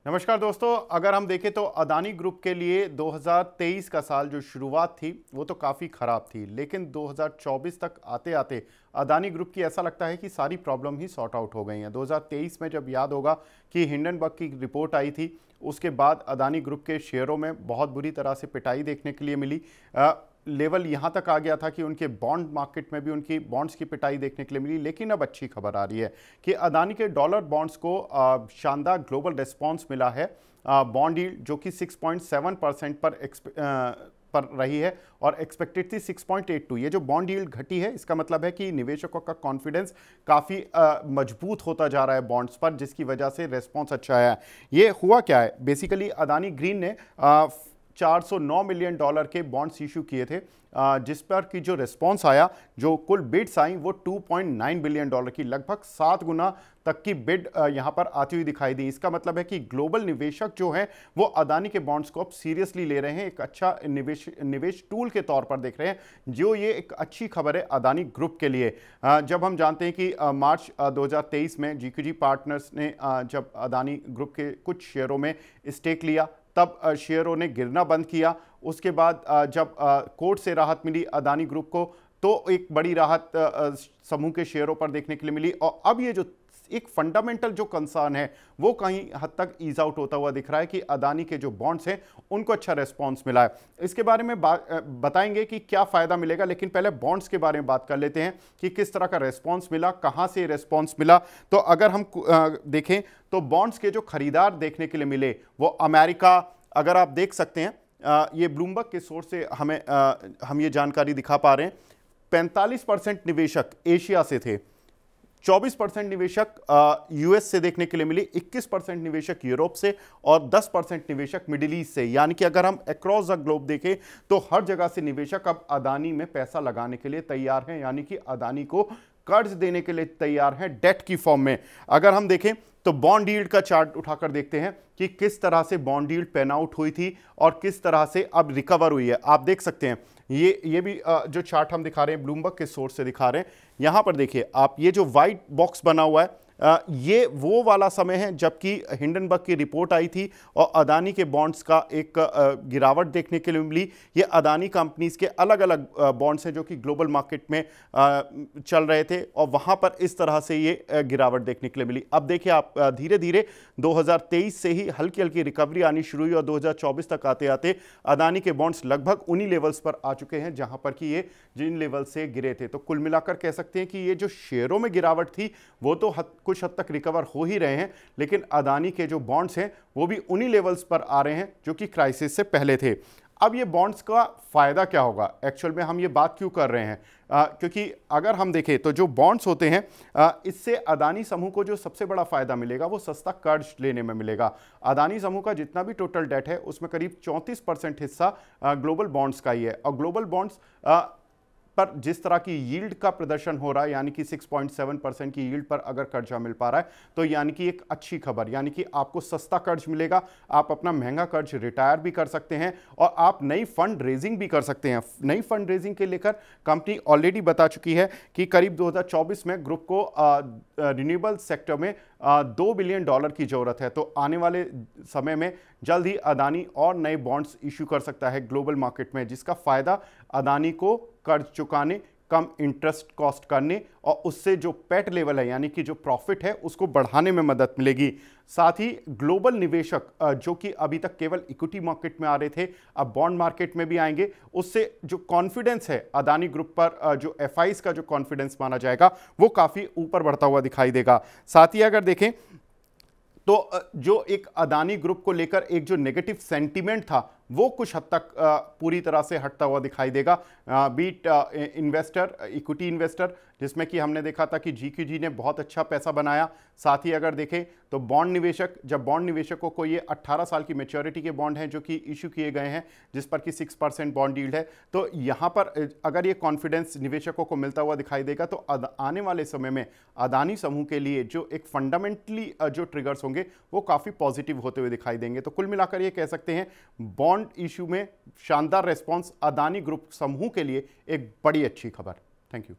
नमस्कार दोस्तों, अगर हम देखें तो अदानी ग्रुप के लिए 2023 का साल जो शुरुआत थी वो तो काफ़ी ख़राब थी, लेकिन 2024 तक आते आते अदानी ग्रुप की ऐसा लगता है कि सारी प्रॉब्लम ही सॉर्ट आउट हो गई हैं। 2023 में जब याद होगा कि हिंडनबर्ग की रिपोर्ट आई थी, उसके बाद अदानी ग्रुप के शेयरों में बहुत बुरी तरह से पिटाई देखने के लिए मिली। लेवल यहाँ तक आ गया था कि उनके बॉन्ड मार्केट में भी उनकी बॉन्ड्स की पिटाई देखने के लिए मिली। लेकिन अब अच्छी खबर आ रही है कि अदानी के डॉलर बॉन्ड्स को शानदार ग्लोबल रिस्पॉन्स मिला है। बॉन्ड यील्ड जो कि 6.7% पर रही है और एक्सपेक्टेड थी 6.82। ये जो बॉन्ड यील्ड घटी है, इसका मतलब है कि निवेशकों का कॉन्फिडेंस काफ़ी मजबूत होता जा रहा है बॉन्ड्स पर, जिसकी वजह से रेस्पॉन्स अच्छा आया है। ये हुआ क्या है, बेसिकली अदानी ग्रीन ने 409 मिलियन डॉलर के बॉन्ड्स इशू किए थे, जिस पर की जो रिस्पॉन्स आया, जो कुल बिड्स आई वो 2.9 बिलियन डॉलर की, लगभग 7 गुना तक की बिड यहां पर आती हुई दिखाई दी। इसका मतलब है कि ग्लोबल निवेशक जो हैं वो अदानी के बॉन्ड्स को अब सीरियसली ले रहे हैं, एक अच्छा निवेश टूल के तौर पर देख रहे हैं, जो ये एक अच्छी खबर है अदानी ग्रुप के लिए। जब हम जानते हैं कि मार्च 2023 में जीक्यूजी पार्टनर्स ने जब अदानी ग्रुप के कुछ शेयरों में स्टेक लिया, तब शेयरों ने गिरना बंद किया। उसके बाद जब कोर्ट से राहत मिली अदानी ग्रुप को, तो एक बड़ी राहत समूह के शेयरों पर देखने के लिए मिली। और अब ये जो एक फंडामेंटल जो कंसर्न है वो कहीं हद तक ईज आउट होता हुआ दिख रहा है कि अदानी के जो बॉन्ड्स हैं उनको अच्छा रेस्पॉन्स मिला है। इसके बारे में बताएंगे कि क्या फ़ायदा मिलेगा, लेकिन पहले बॉन्ड्स के बारे में बात कर लेते हैं कि किस तरह का रेस्पॉन्स मिला, कहाँ से रेस्पॉन्स मिला। तो अगर हम देखें तो बॉन्ड्स के जो खरीदार देखने के लिए मिले वो अमेरिका, अगर आप देख सकते हैं, ये ब्लूमबर्ग के सोर्स से हम ये जानकारी दिखा पा रहे हैं। 45% निवेशक एशिया से थे, 24% निवेशक यूएस से देखने के लिए मिली, 21% निवेशक यूरोप से और 10% निवेशक मिडिल ईस्ट से। यानी कि अगर हम अक्रॉस द ग्लोब देखें तो हर जगह से निवेशक अब अदानी में पैसा लगाने के लिए तैयार हैं, यानी कि अदानी को कर्ज देने के लिए तैयार हैं डेट की फॉर्म में। अगर हम देखें तो बॉन्ड यील्ड का चार्ट उठाकर देखते हैं कि किस तरह से बॉन्ड यील्ड पैन आउट हुई थी और किस तरह से अब रिकवर हुई है। आप देख सकते हैं ये भी जो चार्ट हम दिखा रहे हैं ब्लूमबर्ग के सोर्स से दिखा रहे हैं। यहां पर देखिए आप, ये जो वाइट बॉक्स बना हुआ है ये वो वाला समय है जबकि हिंडनबर्ग की रिपोर्ट आई थी और अदानी के बॉन्ड्स का एक गिरावट देखने के लिए मिली। ये अदानी कंपनीज के अलग अलग बॉन्ड्स हैं जो कि ग्लोबल मार्केट में चल रहे थे और वहां पर इस तरह से ये गिरावट देखने के लिए मिली। अब देखिए आप, धीरे धीरे 2023 से ही हल्की हल्की रिकवरी आनी शुरू हुई और 2024 तक आते आते अदानी के बॉन्ड्स लगभग उन्हीं लेवल्स पर आ चुके हैं जहां पर कि ये जिन लेवल से गिरे थे। तो कुल मिलाकर कह सकते हैं कि ये जो शेयरों में गिरावट थी वो तो कुछ हद तक रिकवर हो ही रहे हैं, लेकिन अदानी के जो बॉन्ड्स हैं वो भी उन्हीं लेवल्स पर आ रहे हैं जो कि क्राइसिस से पहले थे। अब ये बॉन्ड्स का फायदा क्या होगा, एक्चुअल में हम ये बात क्यों कर रहे हैं, क्योंकि अगर हम देखें तो जो बॉन्ड्स होते हैं इससे अदानी समूह को जो सबसे बड़ा फायदा मिलेगा वो सस्ता कर्ज लेने में मिलेगा। अदानी समूह का जितना भी टोटल डेट है उसमें करीब 34% हिस्सा ग्लोबल बॉन्ड्स का ही है और ग्लोबल बॉन्ड्स पर जिस तरह की यील्ड का प्रदर्शन हो रहा है, यानी कि 6.7% की यील्ड पर अगर कर्जा मिल पा रहा है तो यानी कि एक अच्छी खबर, यानी कि आपको सस्ता कर्ज मिलेगा, आप अपना महंगा कर्ज रिटायर भी कर सकते हैं और आप नई फंड रेजिंग भी कर सकते हैं। नई फंड रेजिंग के लेकर कंपनी ऑलरेडी बता चुकी है कि करीब 2024 में ग्रुप को रिन्यूएबल सेक्टर में $2 बिलियन की जरूरत है। तो आने वाले समय में जल्द ही अदानी और नए बॉन्ड्स इश्यू कर सकता है ग्लोबल मार्केट में, जिसका फायदा अदानी को कर्ज चुकाने, कम इंटरेस्ट कॉस्ट करने और उससे जो पेट लेवल है यानी कि जो प्रॉफिट है उसको बढ़ाने में मदद मिलेगी। साथ ही ग्लोबल निवेशक जो कि अभी तक केवल इक्विटी मार्केट में आ रहे थे अब बॉन्ड मार्केट में भी आएंगे, उससे जो कॉन्फिडेंस है अदानी ग्रुप पर, जो एफआईज का जो कॉन्फिडेंस माना जाएगा वो काफ़ी ऊपर बढ़ता हुआ दिखाई देगा। साथ ही अगर देखें तो जो एक अदानी ग्रुप को लेकर एक जो नेगेटिव सेंटीमेंट था वो कुछ हद तक पूरी तरह से हटता हुआ दिखाई देगा। बीट इन्वेस्टर, इक्विटी इन्वेस्टर, जिसमें कि हमने देखा था कि जीक्यूजी ने बहुत अच्छा पैसा बनाया। साथ ही अगर देखें तो बॉन्ड निवेशक, जब बॉन्ड निवेशकों को ये 18 साल की मैच्योरिटी के बॉन्ड हैं जो कि इशू किए गए हैं जिस पर कि 6% बॉन्ड यील्ड है, तो यहाँ पर अगर ये कॉन्फिडेंस निवेशकों को मिलता हुआ दिखाई देगा तो आने वाले समय में अदानी समूह के लिए जो एक फंडामेंटली जो ट्रिगर्स होंगे वो काफ़ी पॉजिटिव होते हुए दिखाई देंगे। तो कुल मिलाकर ये कह सकते हैं बॉन्ड इशू में शानदार रेस्पॉन्स अदानी ग्रुप समूह के लिए एक बड़ी अच्छी खबर। Thank you.